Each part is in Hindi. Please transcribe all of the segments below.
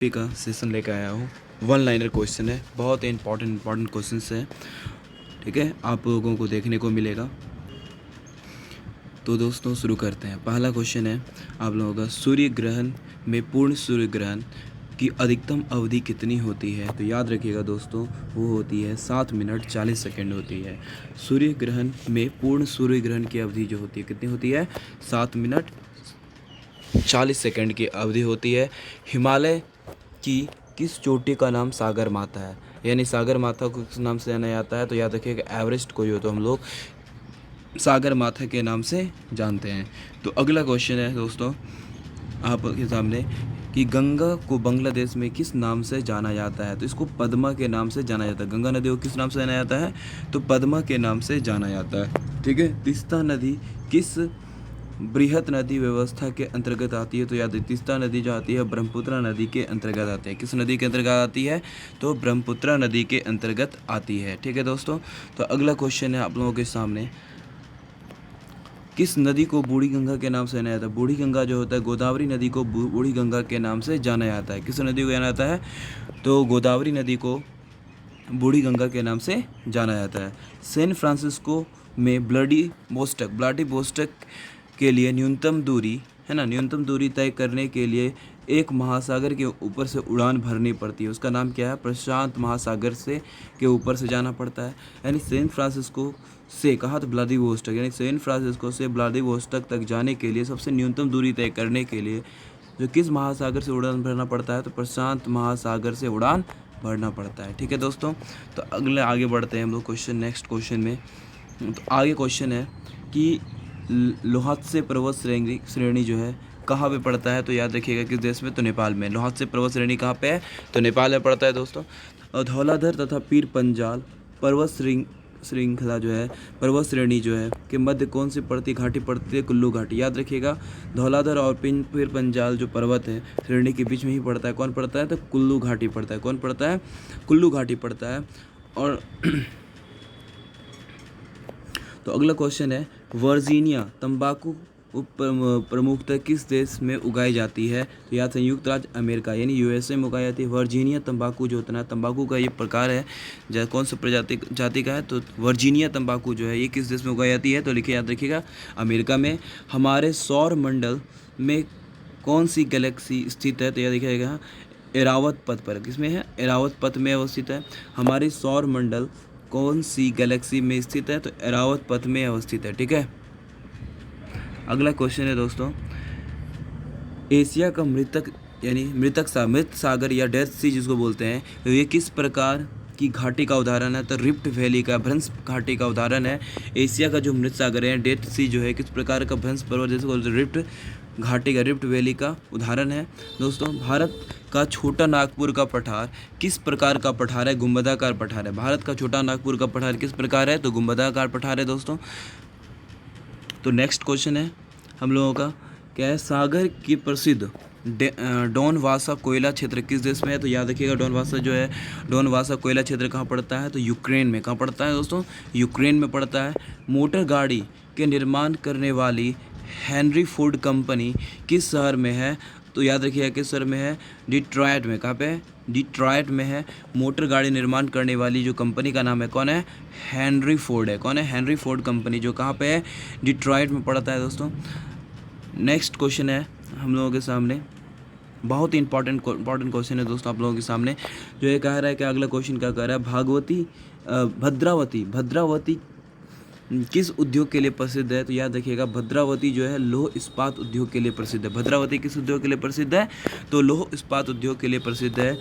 पे का सेशन लेकर आया हूँ। वन लाइनर क्वेश्चन है, बहुत इंपॉर्टेंट क्वेश्चंस है। ठीक है, आप लोगों को देखने को मिलेगा। तो दोस्तों शुरू करते हैं। पहला क्वेश्चन है आप लोगों का, सूर्य ग्रहण में पूर्ण सूर्य ग्रहण की अधिकतम अवधि कितनी होती है? तो याद रखिएगा दोस्तों, वो होती है 7 मिनट 40 सेकेंड होती है। सूर्य ग्रहण में पूर्ण सूर्य ग्रहण की अवधि जो होती है कितनी होती है? 7 मिनट 40 सेकेंड की अवधि होती है। हिमालय की किस चोटी का नाम सागर माथा है? यानी सागर माथा को किस नाम से जाना जाता है? तो याद रखिएगा, एवरेस्ट को जो तो हम लोग सागर माथा के नाम से जानते हैं। तो अगला क्वेश्चन है दोस्तों आपके सामने कि गंगा को बांग्लादेश में किस नाम से जाना जाता है? तो इसको पद्मा के नाम से जाना जाता है। गंगा नदी को किस नाम से जाना जाता है? तो पद्मा के नाम से जाना जाता है। ठीक है, तीस्ता नदी किस बृहत नदी व्यवस्था के अंतर्गत आती है? तो याद है, तीस्ता नदी जो आती है ब्रह्मपुत्र नदी के अंतर्गत आती है। किस नदी के अंतर्गत आती है? तो ब्रह्मपुत्र नदी के अंतर्गत आती है। ठीक है दोस्तों, तो अगला क्वेश्चन है आप लोगों के सामने, किस नदी को बूढ़ी गंगा के नाम से जाना जाता है? बूढ़ी गंगा जो होता है, गोदावरी नदी को बूढ़ी गंगा के नाम से जाना जाता है। किस नदी को जाना जाता है? तो गोदावरी नदी को बूढ़ी गंगा के नाम से जाना जाता है। सैन फ्रांसिस्को में व्लादिवोस्टॉक के लिए न्यूनतम दूरी है ना, न्यूनतम दूरी तय करने के लिए एक महासागर के ऊपर से उड़ान भरनी पड़ती है। उसका नाम क्या है? प्रशांत महासागर से के ऊपर से जाना पड़ता है। यानी सैन फ्रांसिस्को से कहा तो व्लादिवोस्टॉक, यानी सैन फ्रांसिस्को से व्लादिवोस्टॉक तक जाने के लिए सबसे न्यूनतम दूरी तय करने के लिए जो किस महासागर से उड़ान भरना पड़ता है? तो प्रशांत महासागर से उड़ान भरना पड़ता है। ठीक है दोस्तों, तो आगे बढ़ते हैं हम लोग नेक्स्ट क्वेश्चन में। तो आगे क्वेश्चन है कि लोहात्से पर्वत श्रेणी जो है कहाँ पे पड़ता है? तो याद रखिएगा किस देश में? तो नेपाल में। लोहात्से पर्वत श्रेणी कहाँ पे है? तो नेपाल में पड़ता है दोस्तों। और धौलाधर तथा पीर पंजाल पर्वत श्रृंखला जो है, पर्वत श्रेणी जो है के मध्य कौन सी पड़ती घाटी पड़ती है? कुल्लू घाटी। याद रखिएगा, धौलाधर और पीर पंजाल जो पर्वत है श्रेणी के बीच में ही पड़ता है। कौन पड़ता है? तो कुल्लू घाटी पड़ता है। कौन पड़ता है? कुल्लू घाटी पड़ता है। और तो अगला क्वेश्चन है, वर्जीनिया तंबाकू प्रमुखतः किस देश में उगाई जाती है? तो या संयुक्त राज्य अमेरिका यानी यूएसए में उगाई जाती है। वर्जीनिया तंबाकू जो होता है, तंबाकू का ये प्रकार है, कौन सा जाति का है? तो वर्जीनिया तंबाकू जो है ये किस देश में उगाई जाती है? तो लिखिए, याद रखिएगा, अमेरिका में। हमारे सौर मंडल में कौन सी गैलेक्सी स्थित है? तो याद रखिएगा, एरावत पथ पर। किसमें है? एरावत पथ में अवस्थित है। हमारे सौर मंडल कौन सी गैलेक्सी में स्थित है? तो एरावत पथ में अवस्थित है। ठीक है, अगला क्वेश्चन है दोस्तों, एशिया का मृत सागर या डेथ सी जिसको बोलते हैं, तो ये किस प्रकार की घाटी का उदाहरण है? तो रिफ्ट वैली का, भ्रंश घाटी का उदाहरण है। एशिया का जो मृत सागर है, डेथ सी जो है, किस प्रकार का भ्रंश पर्वत जैसे रिफ्ट घाटी का, रिफ्ट वैली का उदाहरण है। दोस्तों, भारत का छोटा नागपुर का पठार किस प्रकार का पठार है? गुंबदाकार पठार है। भारत का छोटा नागपुर का पठार किस प्रकार है? तो गुंबदाकार पठार है दोस्तों। तो नेक्स्ट क्वेश्चन है हम लोगों का, क्या है? सागर की प्रसिद्ध डोनवासा कोयला क्षेत्र किस देश में है? तो याद रखिएगा, डोनवासा कोयला क्षेत्र कहाँ पड़ता है? तो यूक्रेन में। कहाँ पड़ता है दोस्तों? यूक्रेन में पड़ता है। मोटर गाड़ी के निर्माण करने वाली हेनरी फोर्ड कंपनी किस शहर में है? तो याद रखिएगा, किस शहर में है? डिट्रॉयट में। कहाँ पे है? डिट्रॉयट में है। मोटर गाड़ी निर्माण करने वाली जो कंपनी का नाम है, कौन है? हेनरी फोर्ड है। कौन है? हेनरी फोर्ड कंपनी, जो कहाँ पे है? डिट्रॉयट में पड़ता है दोस्तों। नेक्स्ट क्वेश्चन है हम लोगों के सामने, बहुत ही इंपॉर्टेंट क्वेश्चन है दोस्तों आप लोगों के सामने, जो ये कह रहा है कि अगला क्वेश्चन क्या कह रहा है, भद्रावती किस उद्योग के लिए प्रसिद्ध है? तो याद रखिएगा, भद्रावती जो है लौह इस्पात उद्योग के लिए प्रसिद्ध है। भद्रावती किस उद्योग के लिए प्रसिद्ध है? तो लौह इस्पात उद्योग के लिए प्रसिद्ध है।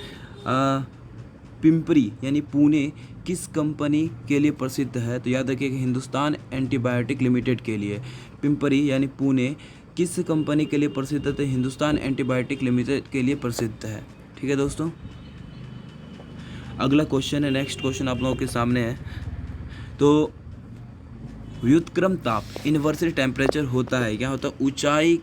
पिंपरी यानी पुणे किस कंपनी के लिए प्रसिद्ध है? तो याद रखिएगा, हिंदुस्तान एंटीबायोटिक लिमिटेड के लिए। पिंपरी यानी पुणे किस कंपनी के लिए प्रसिद्ध है? तो हिंदुस्तान एंटीबायोटिक लिमिटेड के लिए प्रसिद्ध है। ठीक है दोस्तों, अगला क्वेश्चन है, नेक्स्ट क्वेश्चन आप लोगों के सामने है। तो व्युत्क्रम ताप इन्वर्सली टेम्परेचर होता है, क्या होता है? ऊंचाई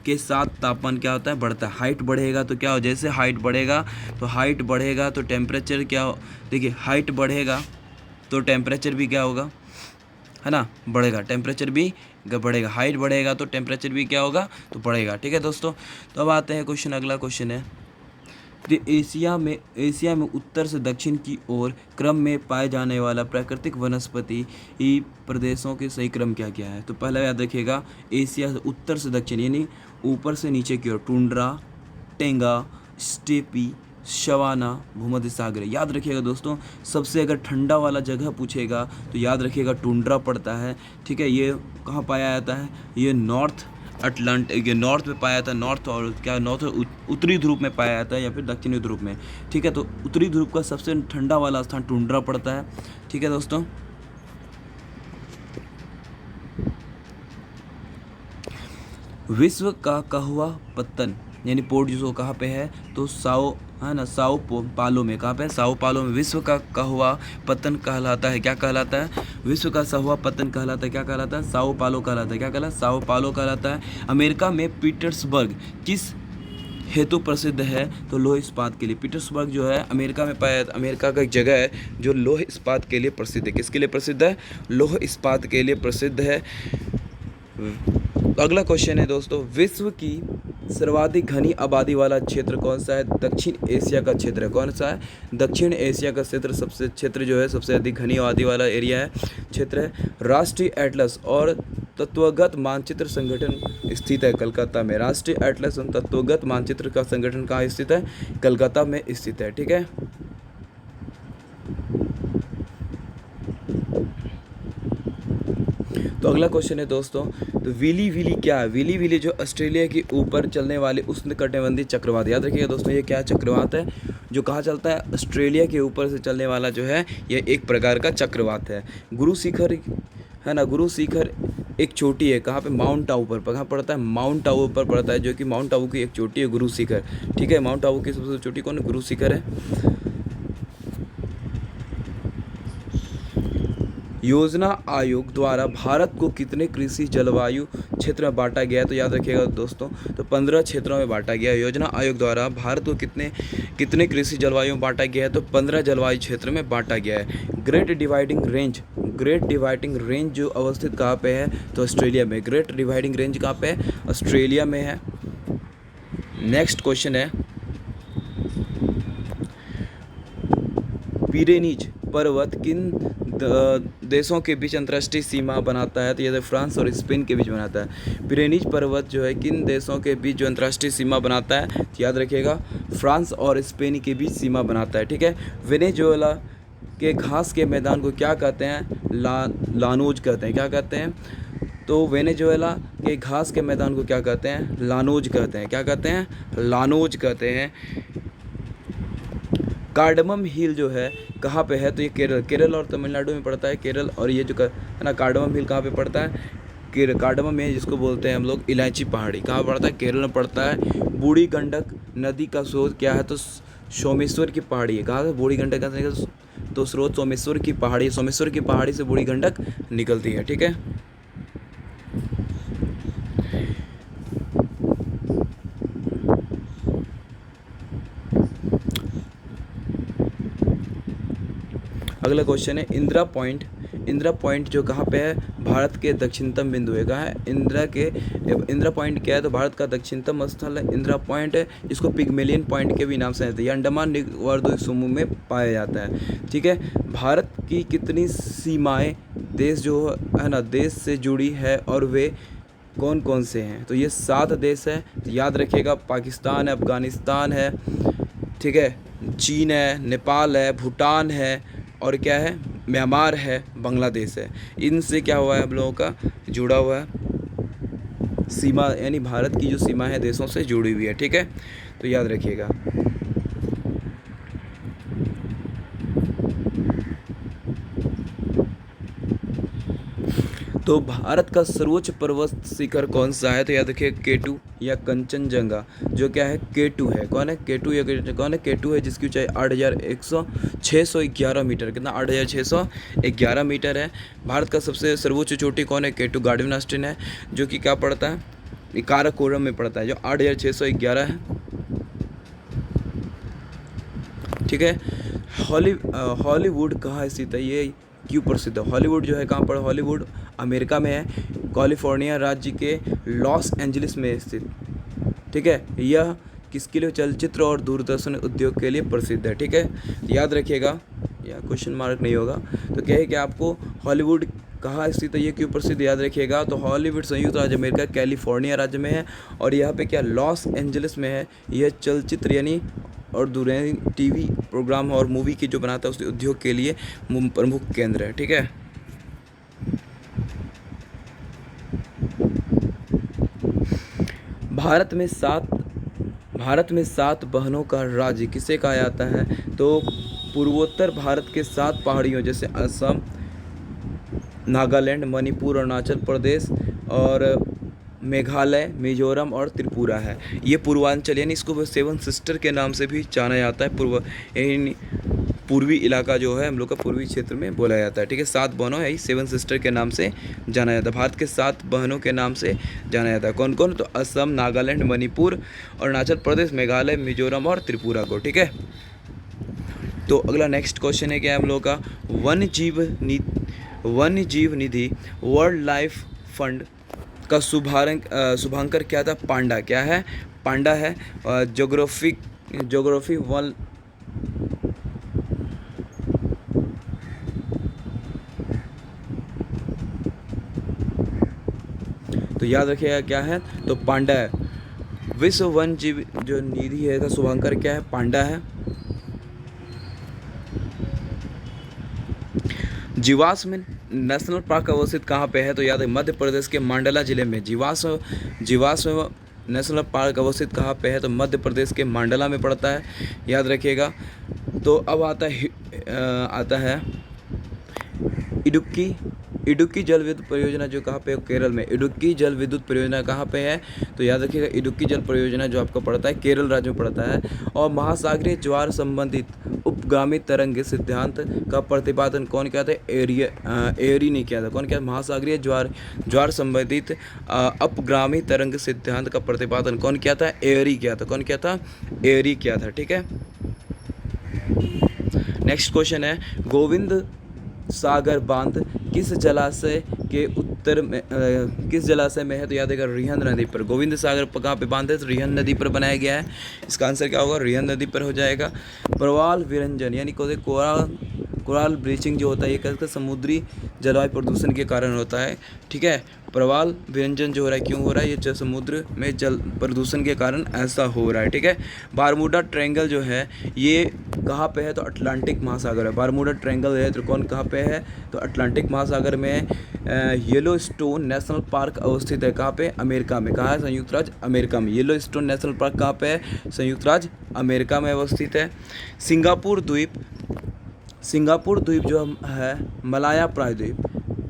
के साथ तापमान क्या होता है? बढ़ता है। हाइट बढ़ेगा तो क्या हो? जैसे हाइट बढ़ेगा तो टेम्परेचर क्या हो? देखिए, हाइट बढ़ेगा तो टेम्परेचर भी क्या होगा? है ना, बढ़ेगा। टेम्परेचर भी बढ़ेगा। हाइट बढ़ेगा तो टेम्परेचर भी क्या होगा? तो बढ़ेगा। ठीक है दोस्तों, तो अब आते हैं क्वेश्चन, अगला क्वेश्चन है तो एशिया में उत्तर से दक्षिण की ओर क्रम में पाए जाने वाला प्राकृतिक वनस्पति प्रदेशों के सही क्रम क्या क्या है? तो पहला याद रखिएगा, एशिया से उत्तर से दक्षिण यानी ऊपर से नीचे की ओर टुंड्रा, टेंगा, स्टेपी, शवाना, भूमध्य सागर। याद रखिएगा दोस्तों, सबसे अगर ठंडा वाला जगह पूछेगा तो याद रखिएगा टुंड्रा पड़ता है। ठीक है, ये कहाँ पाया जाता है? ये नॉर्थ अटलांटिक, ये नॉर्थ में पाया जाता है, नॉर्थ और क्या नॉर्थ उत्तरी ध्रुव में पाया जाता है या फिर दक्षिणी ध्रुव में। ठीक है, तो उत्तरी ध्रुव का सबसे ठंडा वाला स्थान टुंड्रा पड़ता है। ठीक है दोस्तों, विश्व का कहवा पत्तन यानी पोर्ट जो कहाँ पे है? तो साओ पालो में। कहाँ पे? साओ पालो में विश्व का कहवा पत्तन कहलाता है। क्या कहलाता है? विश्व का सहवा पत्तन कहलाता है। क्या कहलाता है? साओ पालो कहलाता है। क्या कहलाता है? साओ पालो कहलाता है। अमेरिका में पीटर्सबर्ग किस हेतु प्रसिद्ध है? तो लोह इस्पात के लिए। पीटर्सबर्ग जो है अमेरिका में पाया, अमेरिका का एक जगह है जो लोह इस्पात के लिए प्रसिद्ध है। किसके लिए प्रसिद्ध है? लोह इस्पात के लिए प्रसिद्ध है। अगला क्वेश्चन है दोस्तों, विश्व की सर्वाधिक घनी आबादी वाला क्षेत्र कौन सा है? दक्षिण एशिया का क्षेत्र है। कौन सा है? दक्षिण एशिया का क्षेत्र जो है सबसे अधिक घनी आबादी वाला एरिया है, क्षेत्र है। राष्ट्रीय एटलस और तत्वगत मानचित्र संगठन स्थित है कलकत्ता में। राष्ट्रीय एटलस और तत्वगत मानचित्र का संगठन कहाँ स्थित है? कलकत्ता में स्थित है। ठीक है, तो अगला क्वेश्चन है दोस्तों, तो विली विली क्या है? विली विली जो ऑस्ट्रेलिया के ऊपर चलने वाले उष्णकटिबंधीय चक्रवात। याद रखिएगा दोस्तों, ये क्या चक्रवात है जो कहाँ चलता है? ऑस्ट्रेलिया के ऊपर से चलने वाला जो है ये एक प्रकार का चक्रवात है। गुरु शिखर है ना, गुरु शिखर एक चोटी है। कहाँ पे? माउंट आबू पर। कहाँ पड़ता है? माउंट आबू पर पड़ता है, जो कि माउंट आबू की एक चोटी है, गुरु शिखर। ठीक है, माउंट आबू की सबसे चोटी कौन है? गुरु शिखर है। योजना आयोग द्वारा भारत को कितने कृषि जलवायु क्षेत्र में बांटा गया है? तो याद रखिएगा दोस्तों, तो 15 क्षेत्रों में बांटा गया है। योजना आयोग द्वारा भारत को कितने कृषि जलवायु में बांटा गया है? तो 15 जलवायु क्षेत्र में बांटा गया है। ग्रेट डिवाइडिंग रेंज जो अवस्थित कहाँ पे है? तो ऑस्ट्रेलिया में। ग्रेट डिवाइडिंग रेंज कहाँ पे है? ऑस्ट्रेलिया में है। नेक्स्ट क्वेश्चन है, पिरेनीज पर्वत किन देशों के बीच अंतर्राष्ट्रीय सीमा बनाता है? तो यह फ्रांस और स्पेन के बीच बनाता है। पिरेनीज पर्वत जो है किन देशों के बीच जो अंतर्राष्ट्रीय सीमा बनाता है? तो याद रखिएगा, फ्रांस और स्पेन के बीच सीमा बनाता है। ठीक है, वेनेजुएला के घास के मैदान को क्या कहते हैं? लानोज कहते हैं। क्या कहते हैं? तो वेनेजुएला के घास के मैदान को क्या कहते हैं? लानोज कहते हैं। क्या कहते हैं? लानोज कहते हैं। कार्डमम हिल जो है कहाँ पे है? तो ये केरल और तमिलनाडु में पड़ता है। केरल और ये जो है ना, कार्डमम हिल कहाँ पे पड़ता है? कार्डमम में, जिसको बोलते हैं हम लोग इलायची पहाड़ी। कहाँ पड़ता है? केरल में पड़ता है। बूढ़ी गंडक नदी का स्रोत क्या है? तो सोमेश्वर की पहाड़ी है। कहाँ से बूढ़ी गंडक का तो स्रोत सोमेश्वर की पहाड़ी। सोमेश्वर की पहाड़ी से बूढ़ी गंडक निकलती है। ठीक है, अगला क्वेश्चन है, इंदिरा पॉइंट जो कहाँ पे है? भारत के दक्षिणतम बिंदु है। कहाँ है? इंदिरा पॉइंट क्या है? तो भारत का दक्षिणतम स्थल है इंदिरा पॉइंट है, जिसको पिग्मेलियन पॉइंट के भी नाम से जानते हैं। यह अंडमान निकोबार द्वीप समूह में पाया जाता है। ठीक है, भारत की कितनी सीमाएं देश जो है ना, देश से जुड़ी है और वे कौन कौन से हैं? तो ये 7 देश है। तो याद रखिएगा, पाकिस्तान है, अफगानिस्तान है, ठीक है, चीन है, नेपाल है, भूटान है, और क्या है? म्यांमार है, बांग्लादेश है। इनसे क्या हुआ है? हम लोगों का जुड़ा हुआ है सीमा, यानी भारत की जो सीमा है देशों से जुड़ी हुई है। ठीक है, तो याद रखिएगा। तो भारत का सर्वोच्च पर्वत शिखर कौन सा है? तो याद रखिए, K2 या कंचनजंगा, जो क्या है? K2 है। कौन है? K2 या कौन है? K2 है, जिसकी ऊंचाई 611 मीटर। कितना? 8611 मीटर है। भारत का सबसे सर्वोच्च चोटी कौन है? K2 गार्डन ऑस्टिन है, जो कि क्या पड़ता है? काराकोरम में पड़ता है, जो 8611 है। ठीक है, हॉलीवुड कहाँ स्थित है? ये क्यों प्रसिद्ध है? हॉलीवुड जो है कहाँ पर? हॉलीवुड अमेरिका में है, कैलिफोर्निया राज्य के लॉस एंजलिस में स्थित। ठीक है, यह किसके लिए? चलचित्र और दूरदर्शन उद्योग के लिए प्रसिद्ध है। ठीक है, याद रखिएगा, या क्वेश्चन मार्क नहीं होगा। तो क्या है कि आपको हॉलीवुड कहाँ स्थित है, ये क्यों प्रसिद्ध, याद रखिएगा। तो हॉलीवुड संयुक्त राज्य अमेरिका कैलिफोर्निया राज्य में है, और यहाँ पे क्या लॉस एंजलिस में है। यह चलचित्र यानी और दूरदर्शन टीवी प्रोग्राम और मूवी की जो बनाता है उस उद्योग के लिए प्रमुख केंद्र है। ठीक है, भारत में 7 बहनों का राज्य किसे कहा जाता है? तो पूर्वोत्तर भारत के 7 पहाड़ियों जैसे असम, नागालैंड, मणिपुर, अरुणाचल प्रदेश और मेघालय, मिजोरम और त्रिपुरा है। ये पूर्वांचल यानी इसको 7 सिस्टर के नाम से भी जाना जाता है। पूर्वी इलाका जो है हम लोग का पूर्वी क्षेत्र में बोला जाता है। ठीक है, 7 बहनों है 7 सिस्टर के नाम से जाना जाता है। भारत के 7 बहनों के नाम से जाना जाता है। कौन कौन? तो असम, नागालैंड, मणिपुर, अरुणाचल प्रदेश, मेघालय, मिजोरम और त्रिपुरा को। ठीक है, तो अगला नेक्स्ट क्वेश्चन है क्या हम लोग का? वन्य जीव निधि वर्ल्ड लाइफ फंड का शुभांकर क्या था? पांडा। क्या है? पांडा है। ज्योग्राफी वन तो याद रखिएगा क्या है? तो पांडा है। विश्व वन जीव जो निधि है का शुभांकर क्या है? पांडा है। जीवाश्म नेशनल पार्क अवस्थित कहाँ पे है? तो याद है मध्य प्रदेश के मांडला जिले में जीवाश्म नेशनल पार्क अवस्थित कहाँ पे है? तो मध्य प्रदेश के मांडला में पड़ता है, याद रखिएगा। तो अब आता है इडुक्की जल विद्युत परियोजना जो कहाँ पे है? केरल में। इडुक्की जल विद्युत परियोजना कहाँ पे है? तो याद रखिएगा इडुक्की जल परियोजना जो आपको पड़ता है केरल राज्य में पड़ता है। और महासागरीय ज्वार संबंधित उपगामी तरंग सिद्धांत का प्रतिपादन कौन किया था? एरी ने किया था। कौन किया? महासागरीय ज्वार संबंधित अपगामी तरंग सिद्धांत का प्रतिपादन कौन किया था? एरी किया था। कौन किया था? एरी किया था। ठीक है, नेक्स्ट क्वेश्चन है गोविंद सागर बांध किस जलाशय के उत्तर में किस जलाशय में है? तो याद रखिएगा रिहंद नदी पर। गोविंद सागर कहाँ पे बांध है? तो रिहंद नदी पर बनाया गया है। इसका आंसर क्या होगा? रिहंद नदी पर हो जाएगा। प्रवाल विरंजन यानी कोराल ब्लीचिंग जो होता है ये कैसे? समुद्री जलवायु प्रदूषण के कारण होता है। ठीक है, प्रवाल विरंजन जो हो रहा है क्यों हो रहा है? ये समुद्र में जल प्रदूषण के कारण ऐसा हो रहा है। ठीक है, बारमूडा ट्रायंगल जो है ये कहाँ पे है? तो अटलांटिक महासागर है। बारमूडा ट्रायंगल है त्रिकोण कहाँ पे है? तो अटलांटिक महासागर में। येलोस्टोन नेशनल पार्क अवस्थित है कहाँ पे? अमेरिका में। कहाँ है? संयुक्त राज्य अमेरिका में। येलोस्टोन नेशनल पार्क कहाँ पे है? संयुक्त राज्य अमेरिका में अवस्थित है। सिंगापुर द्वीप जो है मलाया प्रायद्वीप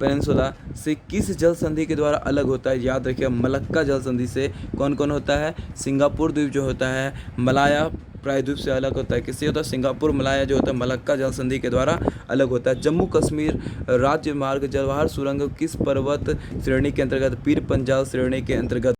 पेनिनसुला से किस जल संधि के द्वारा अलग होता है? याद रखिए मलक्का जल संधि से। कौन कौन होता है? सिंगापुर द्वीप जो होता है मलाया प्रायद्वीप से अलग होता है। किससे होता है? सिंगापुर मलाया जो होता है मलक्का जल संधि के द्वारा अलग होता है। जम्मू कश्मीर राज्य मार्ग जवाहर सुरंग किस पर्वत श्रेणी के अंतर्गत? पीर पंजाल श्रेणी के अंतर्गत